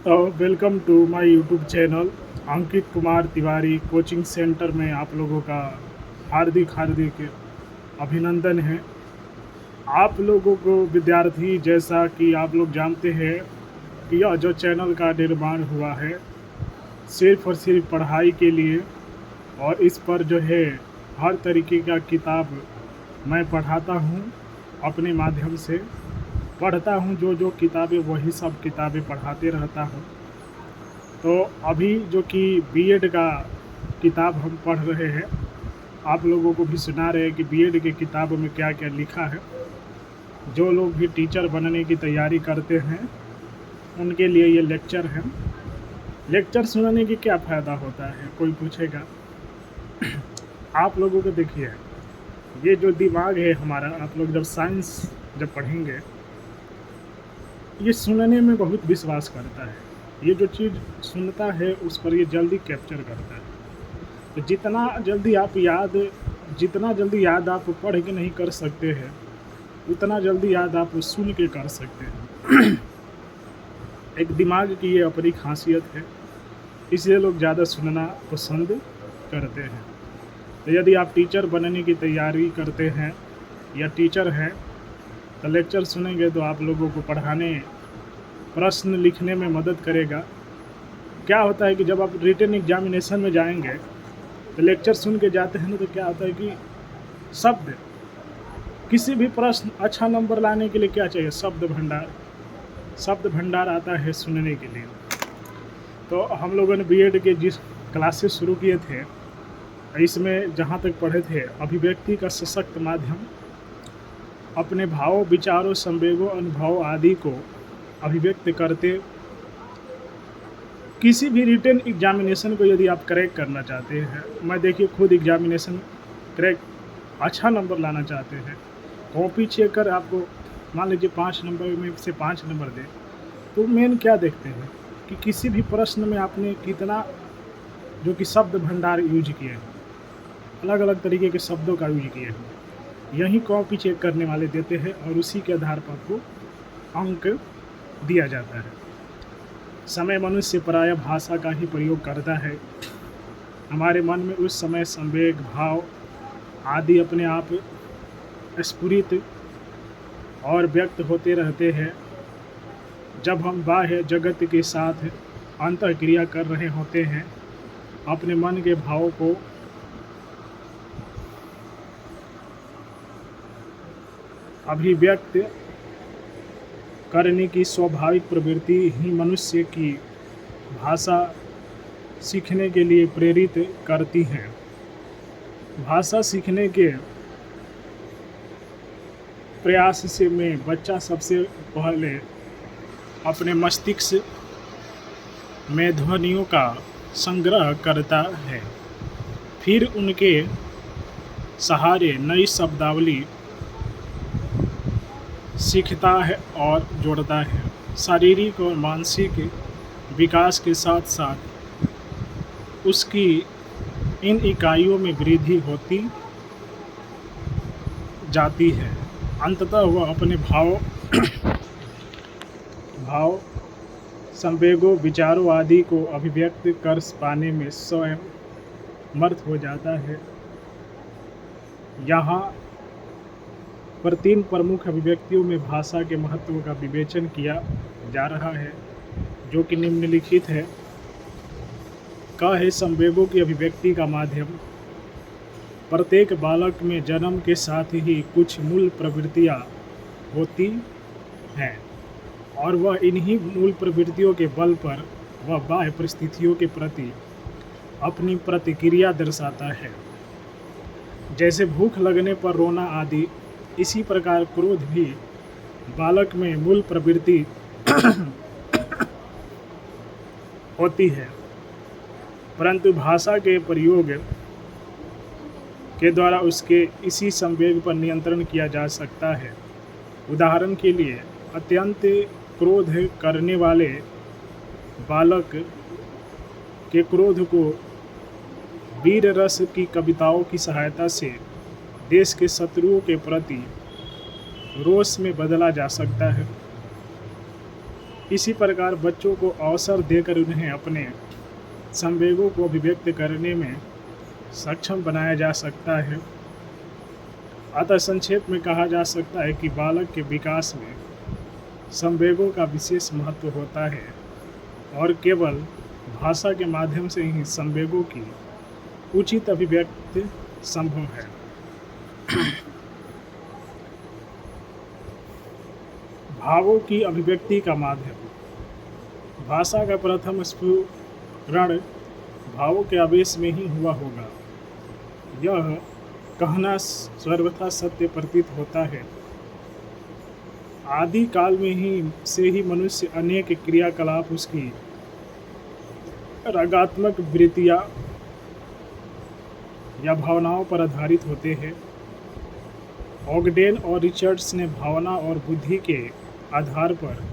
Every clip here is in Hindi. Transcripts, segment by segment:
Welcome to my YouTube channel. Ankit Kumar Tiwari coaching centre में आप लोगों का हार्दिक हार्दिक अभिनंदन है। आप लोगों को विद्यार्थी, जैसा कि आप लोग जानते हैं कि यह जो चैनल का निर्माण हुआ है सिर्फ़ और सिर्फ पढ़ाई के लिए, और इस पर जो है हर तरीके का किताब मैं पढ़ाता हूँ। अपने माध्यम से पढ़ता हूँ, जो जो किताबें वही सब किताबें पढ़ाते रहता हूँ। तो अभी जो कि बीएड का किताब हम पढ़ रहे हैं, आप लोगों को भी सुना रहे हैं कि बीएड की किताब में क्या क्या लिखा है। जो लोग भी टीचर बनने की तैयारी करते हैं उनके लिए ये लेक्चर है। लेक्चर सुनने की क्या फ़ायदा होता है, कोई पूछेगा। आप लोगों को देखिए, ये जो दिमाग है हमारा, आप लोग जब साइंस जब पढ़ेंगे, ये सुनने में बहुत विश्वास करता है। ये जो चीज़ सुनता है उस पर ये जल्दी कैप्चर करता है। तो जितना जल्दी याद आप पढ़ के नहीं कर सकते हैं, उतना जल्दी याद आप सुन के कर सकते हैं। एक दिमाग की ये अपनी खासियत है, इसलिए लोग ज़्यादा सुनना पसंद करते हैं। तो यदि आप टीचर बनने की तैयारी करते हैं या टीचर हैं, तो लेक्चर सुनेंगे तो आप लोगों को पढ़ाने, प्रश्न लिखने में मदद करेगा। क्या होता है कि जब आप रिटन एग्जामिनेशन में जाएंगे तो लेक्चर सुन के जाते हैं ना, तो क्या होता है कि शब्द, किसी भी प्रश्न अच्छा नंबर लाने के लिए क्या चाहिए, शब्द भंडार आता है सुनने के लिए। तो हम लोगों ने बीएड के जिस क्लासेस शुरू किए थे, इसमें जहाँ तक पढ़े थे, अभिव्यक्ति का सशक्त माध्यम, अपने भावों, विचारों, संवेगों, अनुभव आदि को अभिव्यक्त करते। किसी भी रिटन एग्जामिनेशन को यदि आप क्रैक करना चाहते हैं, मैं देखिए खुद एग्जामिनेशन क्रैक अच्छा नंबर लाना चाहते हैं, कॉपी चेक कर आपको मान लीजिए 5 नंबर में से 5 नंबर दे, तो मेन क्या देखते हैं कि किसी भी प्रश्न में आपने कितना जो कि शब्द भंडार यूज किए हैं, अलग अलग तरीके के शब्दों का यूज किए हैं, यही कॉपी चेक करने वाले देते हैं और उसी के आधार पर आपको अंक दिया जाता है। समय मनुष्य प्रायः भाषा का ही प्रयोग करता है। हमारे मन में उस समय संवेग, भाव आदि अपने आप स्फुरित और व्यक्त होते रहते हैं जब हम बाह्य जगत के साथ अंतःक्रिया कर रहे होते हैं। अपने मन के भावों को अभिव्यक्त करने की स्वाभाविक प्रवृत्ति ही मनुष्य की भाषा सीखने के लिए प्रेरित करती है। भाषा सीखने के प्रयास से में बच्चा सबसे पहले अपने मस्तिष्क में ध्वनियों का संग्रह करता है, फिर उनके सहारे नई शब्दावली सीखता है और जोड़ता है। शारीरिक और मानसिक विकास के साथ साथ उसकी इन इकाइयों में वृद्धि होती जाती है। अंततः वह अपने भाव, संवेगों, विचारों आदि को अभिव्यक्त कर पाने में स्वयं समर्थ हो जाता है। यहाँ पर 3 प्रमुख अभिव्यक्तियों में भाषा के महत्व का विवेचन किया जा रहा है, जो कि निम्नलिखित है। क है संवेगों की अभिव्यक्ति का माध्यम। प्रत्येक बालक में जन्म के साथ ही कुछ मूल प्रवृत्तियाँ होती हैं और वह इन्हीं मूल प्रवृत्तियों के बल पर वह बाह्य परिस्थितियों के प्रति अपनी प्रतिक्रिया दर्शाता है। जैसे भूख लगने पर रोना आदि, इसी प्रकार क्रोध भी बालक में मूल प्रवृत्ति होती है, परंतु भाषा के प्रयोग के द्वारा उसके इसी संवेग पर नियंत्रण किया जा सकता है। उदाहरण के लिए, अत्यंत क्रोध करने वाले बालक के क्रोध को वीर रस की कविताओं की सहायता से देश के शत्रुओं के प्रति रोष में बदला जा सकता है। इसी प्रकार बच्चों को अवसर देकर उन्हें अपने संवेगों को अभिव्यक्त करने में सक्षम बनाया जा सकता है। अतः संक्षेप में कहा जा सकता है कि बालक के विकास में संवेगों का विशेष महत्व होता है और केवल भाषा के माध्यम से ही संवेगों की उचित अभिव्यक्ति संभव है। भावों की अभिव्यक्ति का माध्यम। भाषा का प्रथम स्फुरण भावों के आवेश में ही हुआ होगा। यह कहना सर्वथा सत्य प्रतीत होता है। आदि काल में ही मनुष्य अनेक क्रियाकलाप उसकी रागात्मक वृत्तियाँ या भावनाओं पर आधारित होते हैं। ऑगडेन और रिचर्ड्स ने भावना और बुद्धि के आधार पर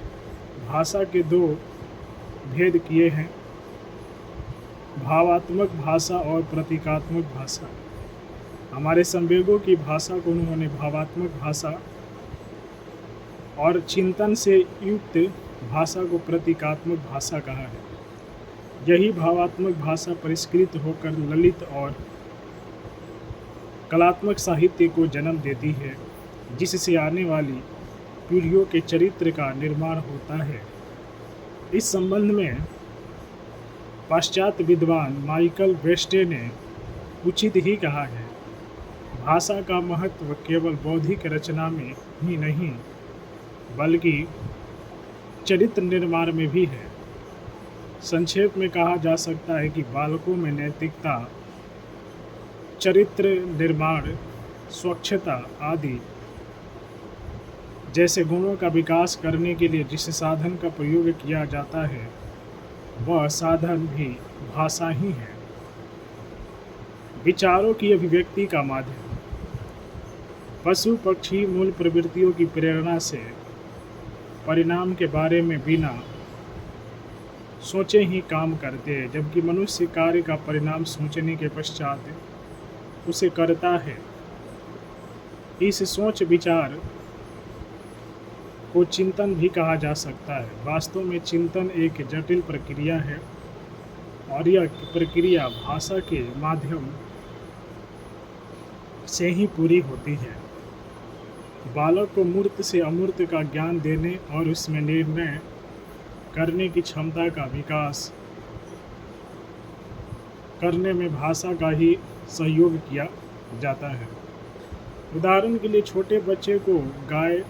भाषा के दो भेद किए हैं, भावात्मक भाषा और प्रतीकात्मक भाषा। हमारे संवेगों की भाषा को उन्होंने भावात्मक भाषा और चिंतन से युक्त भाषा को प्रतीकात्मक भाषा कहा है। यही भावात्मक भाषा परिष्कृत होकर ललित और कलात्मक साहित्य को जन्म देती है, जिससे आने वाली पीढ़ियों के चरित्र का निर्माण होता है। इस संबंध में पाश्चात्य विद्वान माइकल वेस्टे ने उचित ही कहा है, भाषा का महत्व केवल बौद्धिक रचना में ही नहीं बल्कि चरित्र निर्माण में भी है। संक्षेप में कहा जा सकता है कि बालकों में नैतिकता, चरित्र निर्माण, स्वच्छता आदि जैसे गुणों का विकास करने के लिए जिस साधन का प्रयोग किया जाता है, वह साधन भी भाषा ही है। विचारों की अभिव्यक्ति का माध्यम। पशु पक्षी मूल प्रवृत्तियों की प्रेरणा से परिणाम के बारे में बिना सोचे ही काम करते हैं, जबकि मनुष्य कार्य का परिणाम सोचने के पश्चात उसे करता है। इस सोच विचार को चिंतन भी कहा जा सकता है। वास्तव में चिंतन एक जटिल प्रक्रिया है और यह प्रक्रिया भाषा के माध्यम से ही पूरी होती है। बालक को मूर्त से अमूर्त का ज्ञान देने और उसमें निर्णय करने की क्षमता का विकास करने में भाषा का ही सहयोग किया जाता है। उदाहरण के लिए छोटे बच्चे को गाय,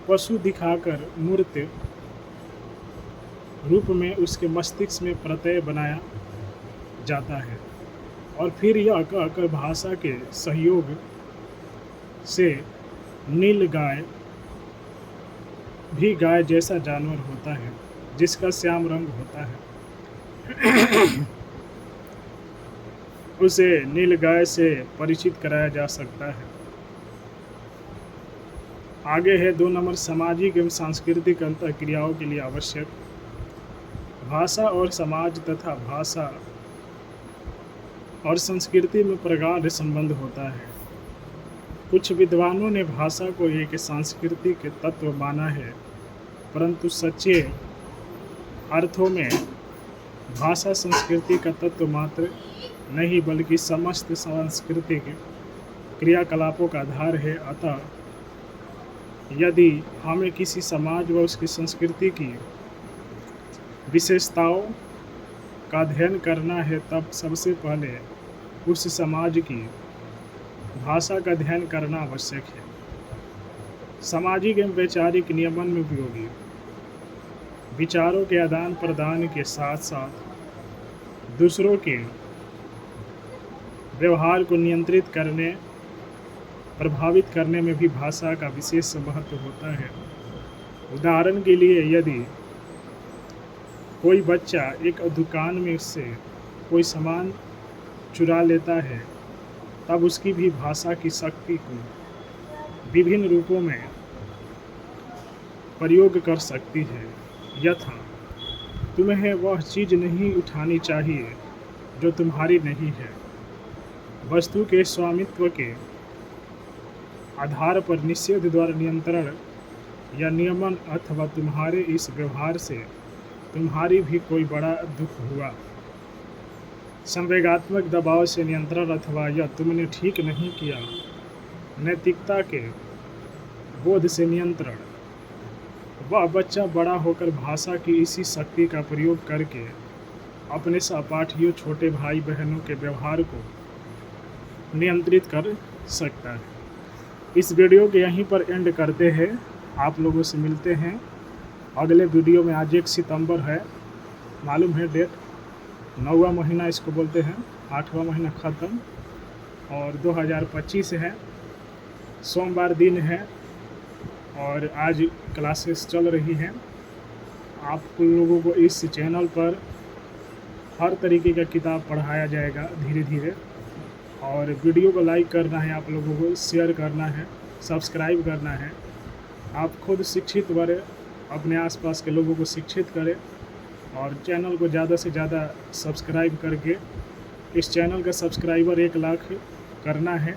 पशु दिखाकर मूर्त रूप में उसके मस्तिष्क में प्रत्यय बनाया जाता है और फिर यह कहकर भाषा के सहयोग से नील गाय भी गाय जैसा जानवर होता है जिसका श्याम रंग होता है, उसे नील गाय से परिचित कराया जा सकता है। आगे है 2 नंबर, सामाजिक एवं सांस्कृतिक अंतःक्रियाओं के लिए आवश्यक। भाषा और समाज तथा भाषा और संस्कृति में प्रगाढ़ संबंध होता है। कुछ विद्वानों ने भाषा को एक सांस्कृतिक तत्व माना है, परंतु सच्चे अर्थों में भाषा संस्कृति का तत्व मात्र नहीं बल्कि समस्त सांस्कृतिक क्रियाकलापों का आधार है। अतः यदि हमें किसी समाज व उसकी संस्कृति की विशेषताओं का अध्ययन करना है, तब सबसे पहले उस समाज की भाषा का अध्ययन करना आवश्यक है। सामाजिक एवं वैचारिक नियमन में उपयोगी विचारों के आदान प्रदान के साथ साथ दूसरों के व्यवहार को नियंत्रित करने, प्रभावित करने में भी भाषा का विशेष महत्व होता है। उदाहरण के लिए यदि कोई बच्चा एक दुकान में उससे कोई सामान चुरा लेता है, तब उसकी भी भाषा की शक्ति को विभिन्न रूपों में प्रयोग कर सकती है। यथा, तुम्हें वह चीज़ नहीं उठानी चाहिए जो तुम्हारी नहीं है। वस्तु के स्वामित्व के आधार पर निषेध द्वारा नियंत्रण या नियमन अथवा तुम्हारे इस व्यवहार से तुम्हारी भी कोई बड़ा दुख हुआ। संवेगात्मक दबाव से नियंत्रण अथवा यह तुमने ठीक नहीं किया। नैतिकता के बोध से नियंत्रण। वह बच्चा बड़ा होकर भाषा की इसी शक्ति का प्रयोग करके अपने सहपाठियों, छोटे भाई बहनों के व्यवहार को नियंत्रित कर सकता है। इस वीडियो के यहीं पर एंड करते हैं। आप लोगों से मिलते हैं अगले वीडियो में। आज 1 सितंबर है, मालूम है डेट, 9वां महीना इसको बोलते हैं, 8वां महीना ख़त्म और 2025 है, सोमवार दिन है और आज क्लासेस चल रही हैं। आप लोगों को इस चैनल पर हर तरीके का किताब पढ़ाया जाएगा धीरे धीरे, और वीडियो को लाइक करना है, आप लोगों को शेयर करना है, सब्सक्राइब करना है। आप खुद शिक्षित बने, अपने आसपास के लोगों को शिक्षित करें और चैनल को ज़्यादा से ज़्यादा सब्सक्राइब करके इस चैनल का सब्सक्राइबर 1 लाख करना है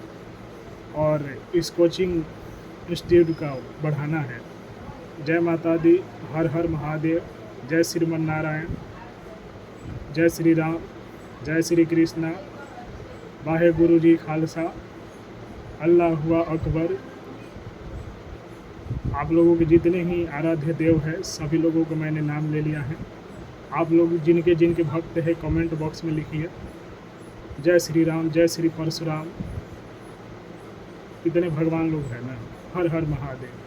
और इस कोचिंग इंस्टीट्यूट का बढ़ाना है। जय माता दी, हर हर महादेव, जय श्रीमन नारायण, जय श्री राम, जय श्री कृष्णा, वाहे गुरु जी खालसा, अल्लाह हुआ अकबर। आप लोगों के जितने ही आराध्य देव है सभी लोगों को मैंने नाम ले लिया है। आप लोग जिनके जिनके भक्त हैं कमेंट बॉक्स में लिखिए जय श्री राम, जय श्री परशुराम। इतने भगवान लोग हैं ना। हर हर महादेव।